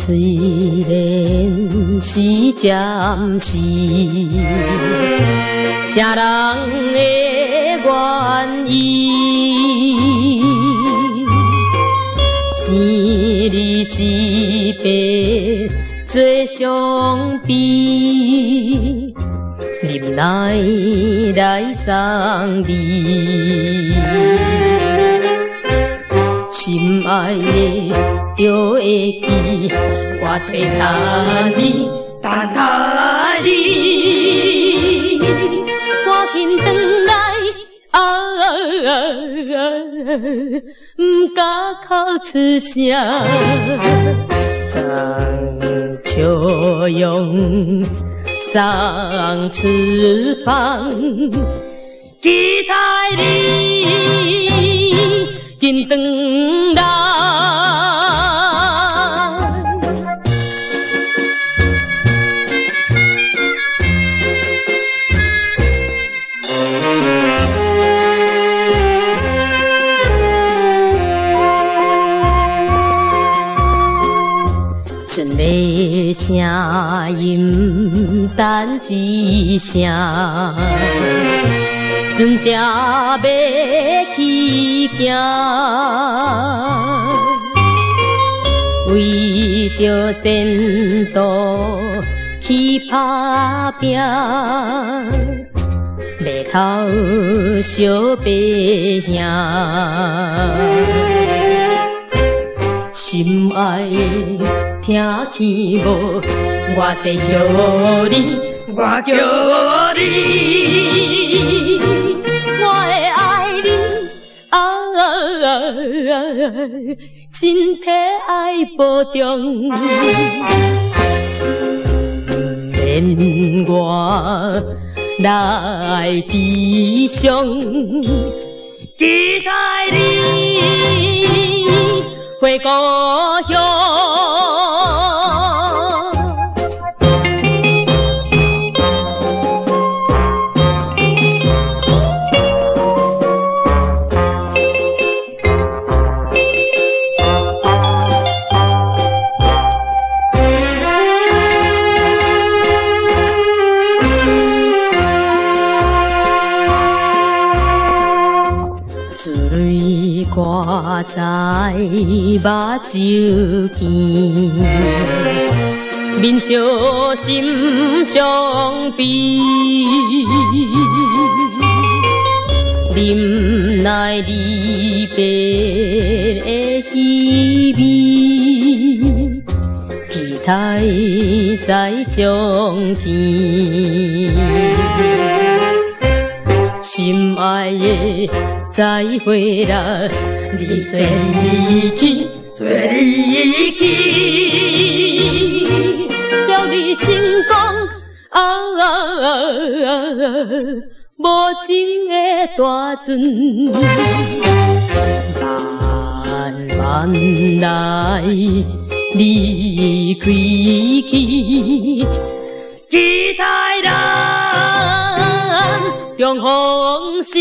虽然是暂时，啥人会愿意？生离死别做相比，忍耐来送你。心爱的，就会记，我等他你，等他你，赶紧回来不敢哭出声，藏笑容送出房，期待你紧回来。春的声音等一声，船只要起行，为着前途去打拼，日头烧白兄。心爱的，听见无？我在叫你，我叫你，我会爱你，身体爱保重，免我来悲伤，期待你回故乡。泪挂在目睭间，面笑心伤悲，忍耐离别的气味，期待再相见。心爱的，再会啦！你做离去，做离去，照你成功无情的大船，慢慢来离开去，期待咱重逢时。